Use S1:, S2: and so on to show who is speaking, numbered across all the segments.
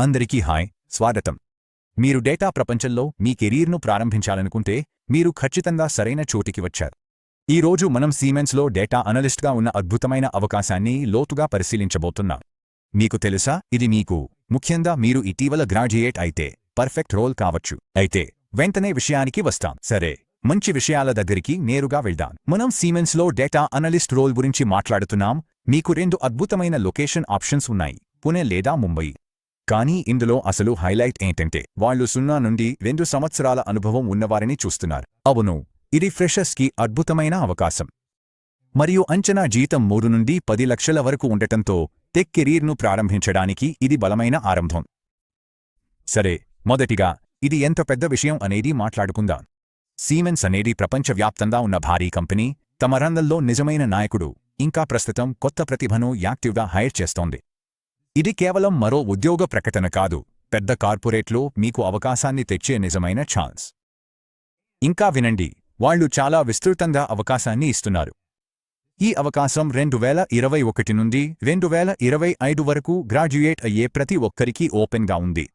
S1: అందరికీ హాయ్, స్వాగతం. మీరు డేటా ప్రపంచంలో మీ కెరీర్ను ప్రారంభించాలనుకుంటే మీరు ఖచ్చితంగా సరైన చోటికి వచ్చారు. ఈ రోజు మనం సీమెన్స్లో డేటా అనలిస్ట్గా ఉన్న అద్భుతమైన అవకాశాన్ని లోతుగా పరిశీలించబోతున్నాం. మీకు తెలుసా, ఇది మీకు, ముఖ్యంగా మీరు ఇటీవల గ్రాడ్యుయేట్ అయితే పర్ఫెక్ట్ రోల్ కావచ్చు. అయితే వెంటనే విషయానికి వస్తాం. సరే, మంచి విషయాల దగ్గరికి నేరుగా వెళ్దాం. మనం సీమెన్స్లో డేటా అనలిస్ట్ రోల్ గురించి మాట్లాడుతున్నాం. మీకు 2 అద్భుతమైన లొకేషన్ ఆప్షన్స్ ఉన్నాయి, పుణె లేదా ముంబై. కానీ ఇందులో అసలు హైలైట్ ఏంటంటే వాళ్ళు 0 నుండి 2 సంవత్సరాల అనుభవం ఉన్నవారిని చూస్తున్నారు. అవును, ఇది ఫ్రెషర్స్కి అద్భుతమైన అవకాశం. మరియు అంచనా జీతం 3 నుండి 10 లక్షల వరకు ఉండటంతో టెక్ కెరీర్ను ప్రారంభించడానికి ఇది బలమైన ఆరంభం. సరే, మొదటిగా ఇది ఎంత పెద్ద విషయం అనేది మాట్లాడుకుందాం. సీమెన్స్ అనేది ప్రపంచవ్యాప్తంగా ఉన్న భారీ కంపెనీ. తమ రంగంలో నిజమైన నాయకుడు, ఇంకా ప్రస్తుతం కొత్త ప్రతిభను యాక్టివ్గా హైర్ చేస్తోంది. ఇది కేవలం మరో ఉద్యోగ ప్రకటన కాదు, పెద్ద కార్పొరేట్లో మీకు అవకాశాన్ని తెచ్చే నిజమైన ఛాన్స్. ఇంకా వినండి, వాళ్లు చాలా విస్తృతంగా అవకాశాన్ని ఇస్తున్నారు. ఈ అవకాశం 2021 నుండి 2025 వరకు గ్రాడ్యుయేట్ అయ్యే ప్రతి ఒక్కరికీ ఓపెన్గా ఉంది.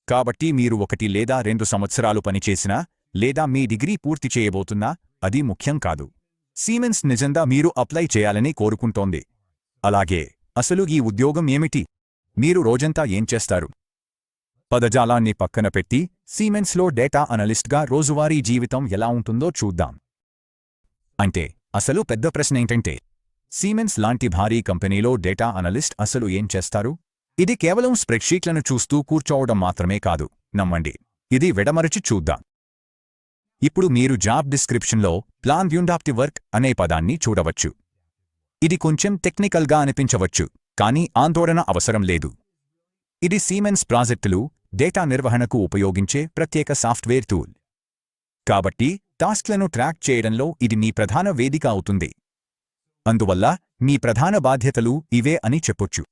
S1: కాబట్టి మీరు 1 లేదా 2 సంవత్సరాలు పనిచేసినా లేదా మీ డిగ్రీ పూర్తి చేయబోతున్నా అది ముఖ్యం కాదు. సీమెన్స్ నిజంగా మీరు అప్లై చేయాలని కోరుకుంటోంది. అలాగే అసలు ఈ ఉద్యోగం ఏమిటి? మీరు రోజంతా ఏం చేస్తారు? పదజాలాన్ని పక్కన పెట్టి సీమెన్స్లో డేటా అనలిస్ట్గా రోజువారీ జీవితం ఎలా ఉంటుందో చూద్దాం. అంటే అసలు పెద్ద ప్రశ్న ఏంటంటే, సీమెన్స్ లాంటి భారీ కంపెనీలో డేటా అనలిస్ట్ అసలు ఏం చేస్తారు? ఇది కేవలం స్ప్రెడ్షీట్లను చూస్తూ కూర్చోవడం మాత్రమే కాదు, నమ్మండి. ఇది విడమరచి చూద్దాం. ఇప్పుడు మీరు జాబ్ డిస్క్రిప్షన్లో ప్లాన్ యూండాప్టి వర్క్ అనే పదాన్ని చూడవచ్చు. ఇది కొంచెం టెక్నికల్గా అనిపించవచ్చు, కానీ ఆందోళన అవసరం లేదు. ఇది సీమెన్స్ ప్రాజెక్టులు, డేటా నిర్వహణకు ఉపయోగించే ప్రత్యేక సాఫ్ట్వేర్ టూల్. కాబట్టి టాస్క్లను ట్రాక్ చేయడంలో ఇది మీ ప్రధాన వేదిక అవుతుంది. అందువల్ల మీ ప్రధాన బాధ్యతలు ఇవే అని చెప్పొచ్చు.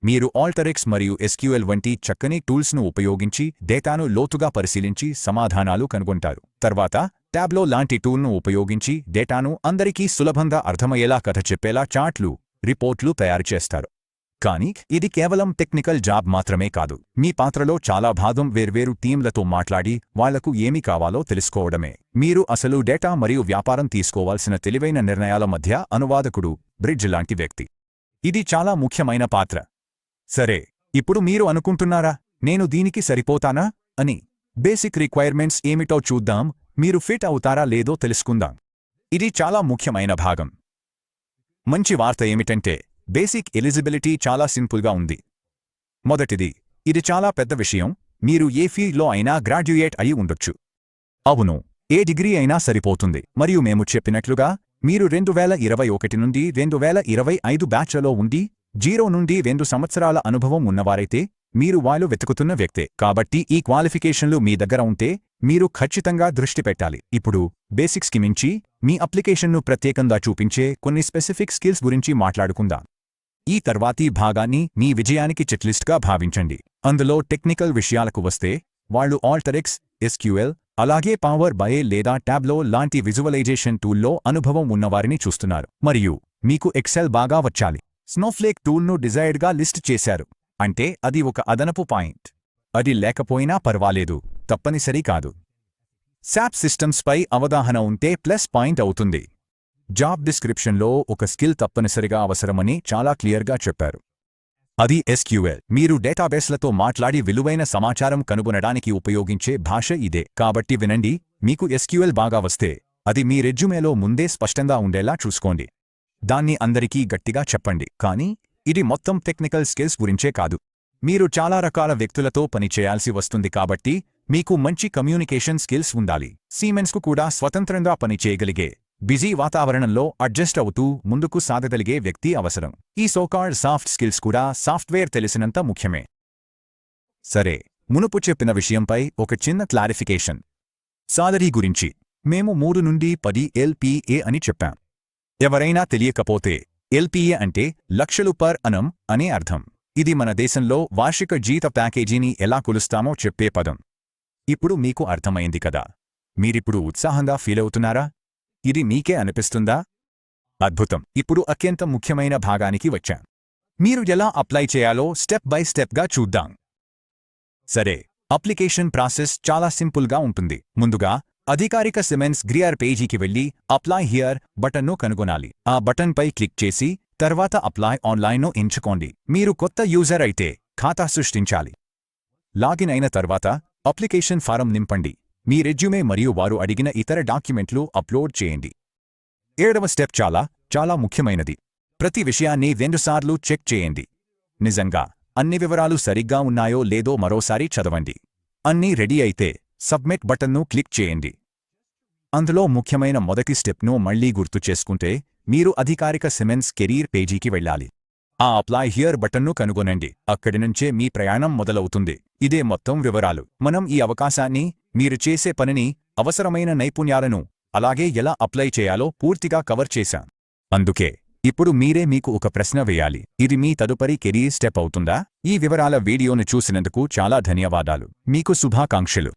S1: మీరు ఆల్టరెక్స్ మరియు ఎస్క్యూఎల్ వంటి చక్కని టూల్స్ను ఉపయోగించి డేటాను లోతుగా పరిశీలించి సమాధానాలు కనుగొంటారు. తర్వాత టాబ్లో లాంటి టూల్ను ఉపయోగించి డేటాను అందరికీ సులభంగా అర్థమయ్యేలా కథ చెప్పేలా చార్ట్లు, రిపోర్ట్లు తయారు చేస్తారు. కానీ ఇది కేవలం టెక్నికల్ జాబ్ మాత్రమే కాదు. మీ పాత్రలో చాలా భాగం వేర్వేరు టీంలతో మాట్లాడి వాళ్లకు ఏమి కావాలో తెలుసుకోవడమే. మీరు అసలు డేటా మరియు వ్యాపారం తీసుకోవాల్సిన తెలివైన నిర్ణయాల మధ్య అనువాదకుడు, బ్రిడ్జ్ లాంటి వ్యక్తి. ఇది చాలా ముఖ్యమైన పాత్ర. సరే, ఇప్పుడు మీరు అనుకుంటున్నారా, నేను దీనికి సరిపోతానా అని? బేసిక్ రిక్వైర్మెంట్స్ ఏమిటో చూద్దాం. మీరు ఫిట్ అవుతారా లేదో తెలుసుకుందాం. ఇది చాలా ముఖ్యమైన భాగం. మంచి వార్త ఏమిటంటే బేసిక్ ఎలిజిబిలిటీ చాలా సింపుల్గా ఉంది. మొదటిది, ఇది చాలా పెద్ద విషయం, మీరు ఏ ఫీల్డ్లో అయినా గ్రాడ్యుయేట్ అయి ఉండొచ్చు. అవును, ఏ డిగ్రీ అయినా సరిపోతుంది. మరియు మేము చెప్పినట్లుగా మీరు 2021 నుండి 2025 బ్యాచ్లో ఉండి 0 నుండి 2 సంవత్సరాల అనుభవం ఉన్నవారైతే మీరు వాళ్ళు వెతుకుతున్న వ్యక్తే. కాబట్టి ఈ క్వాలిఫికేషన్లు మీ దగ్గర ఉంటే మీరు ఖచ్చితంగా దృష్టి పెట్టాలి. ఇప్పుడు బేసిక్స్కి మించి మీ అప్లికేషన్ను ప్రత్యేకంగా చూపించే కొన్ని స్పెసిఫిక్ స్కిల్స్ గురించి మాట్లాడుకుందాం. ఈ తర్వాతి భాగాన్ని మీ విజయానికి చెక్లిస్ట్గా భావించండి. అందులో టెక్నికల్ విషయాలకు వస్తే వాళ్లు ఆల్టరెక్స్, ఎస్క్యూఎల్, అలాగే పవర్ బై లేదా టాబ్లో లాంటి విజువలైజేషన్ టూల్లో అనుభవం ఉన్నవారిని చూస్తున్నారు. మరియు మీకు ఎక్సెల్ బాగా వచ్చాలి. స్నోఫ్లేక్ టూల్ను డిజైర్డ్గా లిస్ట్ చేశారు, అంటే అది ఒక అదనపు పాయింట్. అది లేకపోయినా పర్వాలేదు, తప్పనిసరి కాదు. సాప్ సిస్టమ్స్పై అవగాహన ఉంటే ప్లస్ పాయింట్ అవుతుంది. జాబ్ డిస్క్రిప్షన్లో ఒక స్కిల్ తప్పనిసరిగా అవసరమని చాలా క్లియర్గా చెప్పారు. అది ఎస్క్యూఎల్. మీరు డేటాబేస్లతో మాట్లాడి విలువైన సమాచారం కనుగొనడానికి ఉపయోగించే భాష ఇదే. కాబట్టి వినండి, మీకు ఎస్క్యూఎల్ బాగా వస్తే అది మీ రెజ్యూమేలో ముందే స్పష్టంగా ఉండేలా చూసుకోండి. దాన్ని అందరికీ గట్టిగా చెప్పండి. కానీ ఇది మొత్తం టెక్నికల్ స్కిల్స్ గురించే కాదు. మీరు చాలా రకాల వ్యక్తులతో పనిచేయాల్సి వస్తుంది, కాబట్టి మీకు మంచి కమ్యూనికేషన్ స్కిల్స్ ఉండాలి. సీమెన్స్కు కూడా స్వతంత్రంగా పనిచేయగలిగే, బిజీ వాతావరణంలో అడ్జస్ట్ అవుతూ ముందుకు సాగగలిగే వ్యక్తి అవసరం. ఈ సోకాల్డ్ సాఫ్ట్ స్కిల్స్ కూడా సాఫ్ట్వేర్ తెలిసినంత ముఖ్యమే. సరే, మునుపు చెప్పిన విషయంపై ఒక చిన్న క్లారిఫికేషన్. సాలరీ గురించి మేము 3 నుండి 10 LPA అని చెప్పాం. ఎవరైనా తెలియకపోతే, LPA అంటే లక్షలు పర్ అనం అనే అర్థం. ఇది మన దేశంలో వార్షిక జీత ప్యాకేజీని ఎలా కొలుస్తామో చెప్పే పదం. ఇప్పుడు మీకు అర్థమైంది కదా? మీరిప్పుడు ఉత్సాహంగా ఫీలవుతున్నారా? ఇది మీకే అనిపిస్తుందా? అద్భుతం. ఇప్పుడు అత్యంత ముఖ్యమైన భాగానికి వచ్చాం. మీరు ఎలా అప్లై చేయాలో స్టెప్ బై స్టెప్గా చూద్దాం. సరే, అప్లికేషన్ ప్రాసెస్ చాలా సింపుల్గా ఉంటుంది. ముందుగా అధికారిక సిమెన్స్ గ్రియర్ పేజీకి వెళ్లి అప్లై హియర్ బటన్ను కనుగొనాలి. ఆ బటన్పై క్లిక్ చేసి తర్వాత అప్లై ఆన్లైన్ను ఎంచుకోండి. మీరు కొత్త యూజర్ అయితే ఖాతా సృష్టించాలి. లాగిన్ అయిన తర్వాత అప్లికేషన్ ఫారం నింపండి. మీ రెజ్యూమే మరియు వారు అడిగిన ఇతర డాక్యుమెంట్లు అప్లోడ్ చేయండి. 7వ స్టెప్ చాలా ముఖ్యమైనది. ప్రతి విషయాన్ని 2 సార్లు చెక్ చేయండి. నిజంగా అన్ని వివరాలు సరిగ్గా ఉన్నాయో లేదో మరోసారి చదవండి. అన్నీ రెడీ అయితే సబ్మిట్ బటన్ను క్లిక్ చేయండి. అందులో ముఖ్యమైన మొదటి స్టెప్ను మళ్లీ గుర్తు చేసుకుంటే మీరు అధికారిక సిమెన్స్ కెరీర్ పేజీకి వెళ్ళాలి. ఆ అప్లై హియర్ బటన్ను కనుగొనండి. అక్కడి నుంచే మీ ప్రయాణం మొదలవుతుంది. ఇదే మొత్తం వివరాలు. మనం ఈ అవకాశాన్ని, మీరు చేసే పనిని, అవసరమైన నైపుణ్యాలను, అలాగే ఎలా అప్లై చేయాలో పూర్తిగా కవర్ చేశాం. అందుకే ఇప్పుడు మీరే మీకు ఒక ప్రశ్న వేయాలి. ఇది మీ తదుపరి కెరీర్ స్టెప్ అవుతుందా? ఈ వివరాల వీడియోను చూసినందుకు చాలా ధన్యవాదాలు. మీకు శుభాకాంక్షలు.